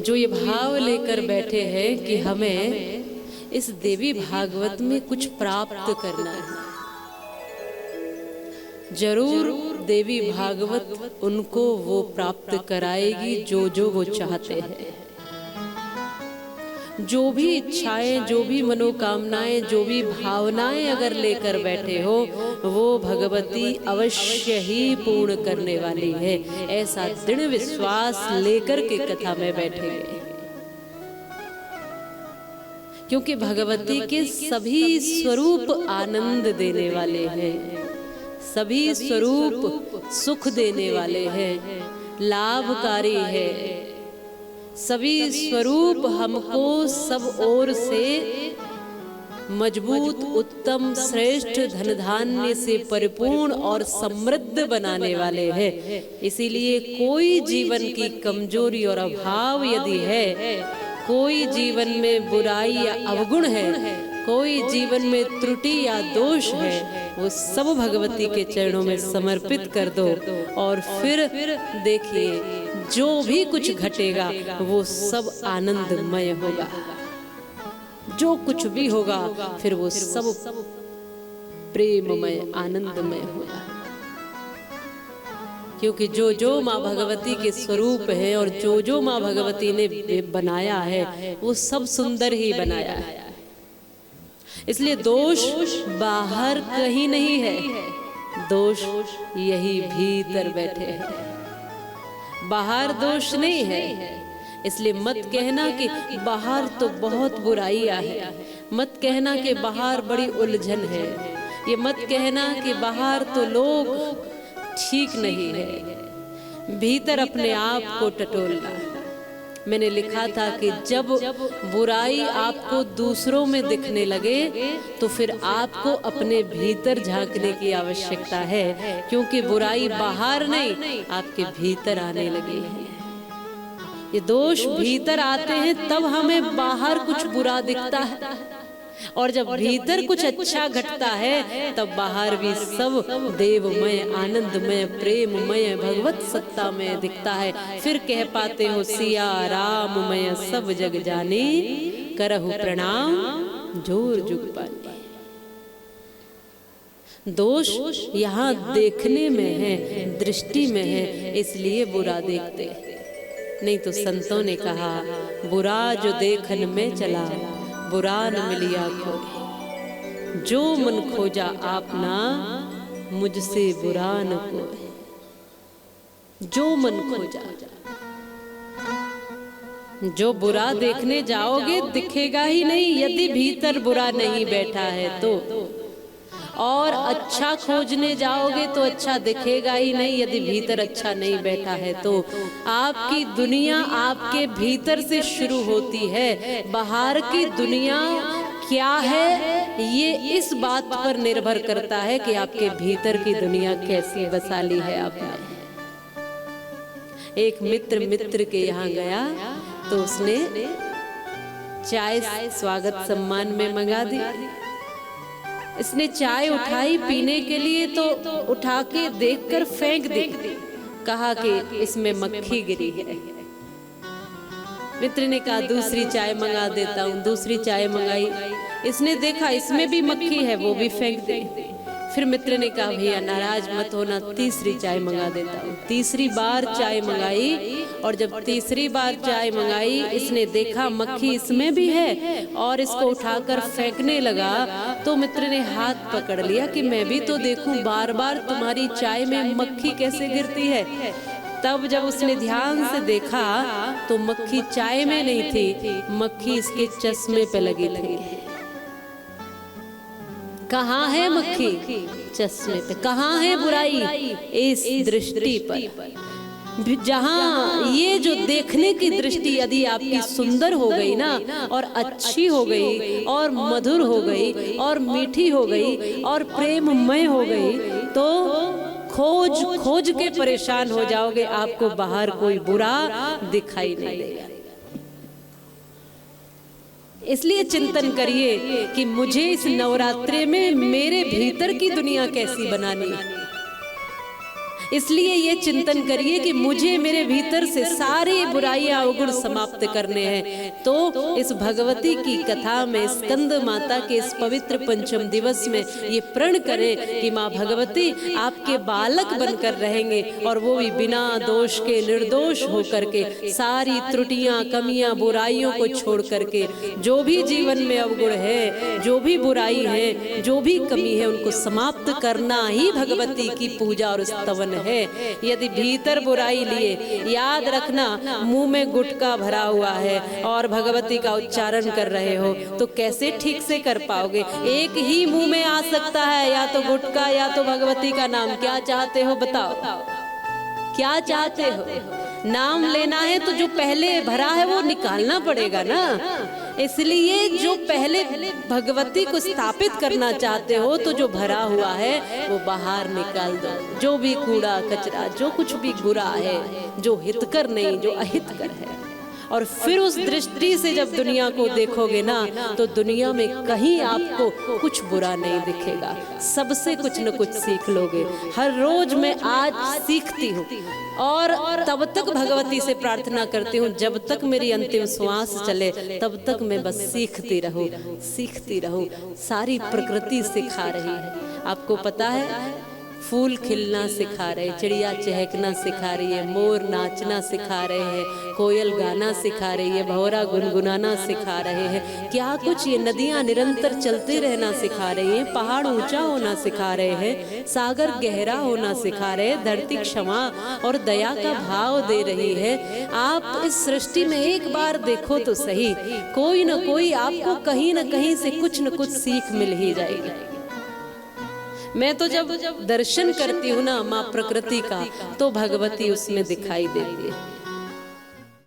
जो ये भाव लेकर बैठे हैं कि हमें इस देवी भागवत में कुछ प्राप्त करना है, जरूर देवी भागवत उनको वो प्राप्त कराएगी जो वो चाहते हैं। जो भी इच्छाएं, जो भी मनोकामनाएं, जो भी भावनाएं अगर लेकर बैठे हो, वो भगवती अवश्य ही पूर्ण करने वाली है। ऐसा दृढ़ विश्वास लेकर के कथा में बैठेंगे, क्योंकि भगवती के सभी स्वरूप आनंद देने वाले हैं, सभी स्वरूप सुख देने वाले हैं, लाभकारी है। सभी स्वरूप हमको सब ओर से मजबूत, उत्तम, श्रेष्ठ, धन धान्य से परिपूर्ण और समृद्ध बनाने वाले हैं। इसीलिए कोई जीवन की कमजोरी और अभाव यदि है, कोई जीवन में बुराई या अवगुण है, कोई जीवन में त्रुटि या दोष है, वो सब भगवती के चरणों में समर्पित कर दो और फिर देखिए जो भी कुछ घटेगा वो सब आनंदमय होगा। जो कुछ भी होगा फिर वो सब प्रेममय, आनंदमय होगा। क्योंकि जो माँ भगवती के स्वरूप है और जो माँ भगवती ने बनाया है वो सब सुंदर ही बनाया है। इसलिए दोष बाहर कहीं नहीं है, दोष यही भीतर बैठे हैं। बाहर दोष नहीं है। इसलिए मत कहना कि बाहर तो बहुत बुराइयां है, मत कहना कि बाहर बड़ी उलझन है, ये मत कहना कि बाहर तो लोग ठीक नहीं है। भीतर अपने आप को टटोलना। मैंने लिखा था कि जब बुराई आपको दूसरों में दिखने लगे तो फिर आपको अपने भीतर झांकने की आवश्यकता है, क्योंकि बुराई बाहर नहीं आपके भीतर आने लगी है। ये दोष भीतर आते हैं तब हमें बाहर कुछ बुरा दिखता है, और जब भीतर कुछ अच्छा घटता है तब बाहर भी सब देवमय, आनंदमय, प्रेममय, भगवत सत्ता में दिखता है। फिर कह पाते हो सिया राममय सब जग जाने, करहु प्रणाम जोर जुग पाने। दोष यहाँ देखने में है, दृष्टि में है, इसलिए बुरा देखते। नहीं तो संतों ने कहा बुरा जो देखन में चला, बुरा न मिलिया कोई, जो मन खोजा आपना, मुझसे बुरा न कोई। जो मन खोजा, जो बुरा देखने जाओगे दिखेगा ही नहीं यदि भीतर बुरा नहीं बैठा है तो, और अच्छा खोजने जाओगे तो अच्छा दिखेगा ही नहीं यदि भीतर अच्छा नहीं बैठा है तो। आपकी दुनिया आपके भीतर से शुरू होती है। बाहर की दुनिया क्या है ये इस बात पर निर्भर करता है कि आपके भीतर की दुनिया कैसी बसा ली है आपने। एक मित्र के यहाँ गया तो उसने चाय स्वागत सम्मान में मंगा दी। इसने चाय उठाई पीने के लिए तो उठा के देखकर फेंक दी, कहा कि इसमें मक्खी गिरी है। मित्र ने कहा दूसरी चाय मंगा देता हूँ। दूसरी चाय मंगाई, इसने देखा इसमें भी मक्खी है, वो भी फेंक दी। फिर मित्र ने कहा भैया नाराज मत होना, तीसरी चाय मंगा देता हूँ। तीसरी बार चाय मंगाई, और जब तीसरी बार चाय मंगाई इसने देखा मक्खी इसमें भी है और इसको उठाकर फेंकने लगा, तो मित्र ने हाथ पकड़ लिया कि मैं भी तो देखूं बार बार तुम्हारी चाय में मक्खी कैसे गिरती है। तब जब उसने ध्यान से देखा तो मक्खी चाय में नहीं थी, मक्खी इसके चश्मे पे लगी थी। कहाँ है मक्खी? चश्मे पे। कहाँ है बुराई? इस दृष्टि पर। जहाँ ये जो देखने की दृष्टि यदि आपकी सुंदर हो गई ना, और अच्छी हो गई, और मधुर हो गई, और मीठी हो गई, और प्रेममय हो गई, तो खोज खोज के परेशान हो जाओगे, आपको बाहर कोई बुरा दिखाई नहीं देगा। इसलिए चिंतन करिए कि मुझे इस नवरात्रे में मेरे भीतर की दुनिया कैसी बनानी है। इसलिए ये चिंतन करिए कि मुझे मेरे भीतर से सारी बुराइयां अवगुण समाप्त करने हैं। तो इस भगवती की कथा में, स्कंद माता के इस पवित्र पंचम दिवस में ये प्रण करें कि माँ भगवती आपके बालक बनकर रहेंगे, और वो भी बिना दोष के, निर्दोष होकर के, सारी त्रुटियां, कमियां, बुराइयों को छोड़ करके, जो भी जीवन में अवगुण है, जो भी बुराई है, जो भी कमी है, उनको समाप्त करना ही भगवती की पूजा और स्तवन है। यदि भीतर बुराई लिए, याद रखना, मुंह में गुटखा भरा हुआ है और भगवती का उच्चारण कर रहे हो, तो कैसे ठीक से कर पाओगे? एक ही मुंह में आ सकता है, या तो गुटखा या तो भगवती का नाम। क्या चाहते हो बताओ, क्या चाहते हो? नाम लेना है तो जो पहले भरा है वो निकालना पड़ेगा ना। इसलिए जो पहले भगवती को स्थापित करना चाहते हो, तो जो भरा हुआ है वो बाहर निकाल दो। जो भी कूड़ा कचरा, जो कुछ भी बुरा है, जो हितकर नहीं, जो अहितकर है, और फिर उस दृष्टि से जब दुनिया को देखोगे ना, तो दुनिया में कहीं आपको कुछ बुरा नहीं दिखेगा। सबसे कुछ न कुछ सीख लोगे। हर रोज मैं आज सीखती हूँ, और तब तक भगवती से प्रार्थना करती हूँ, जब तक मेरी अंतिम श्वास चले तब तक मैं बस सीखती रहूँ, सीखती रहूँ। सारी प्रकृति सिखा रही है। आपको पता है, फूल खिलना सिखा रहे, चिड़िया चहकना सिखा रही है, मोर नाचना सिखा रहे हैं, कोयल गाना सिखा रही है, भंवरा गुनगुनाना सिखा रहे हैं। क्या कुछ ये नदियाँ निरंतर चलते रहना सिखा रही हैं, पहाड़ ऊंचा होना सिखा रहे हैं, सागर गहरा होना सिखा रहे हैं, धरती क्षमा और दया का भाव दे रही है। आप इस सृष्टि में एक बार देखो तो सही, कोई न कोई आपको कहीं न कहीं से कुछ न कुछ सीख मिल ही जाएगी। मैं तो जब दर्शन करती हूँ ना माँ प्रकृति का, तो भगवती उसमें दिखाई देती है।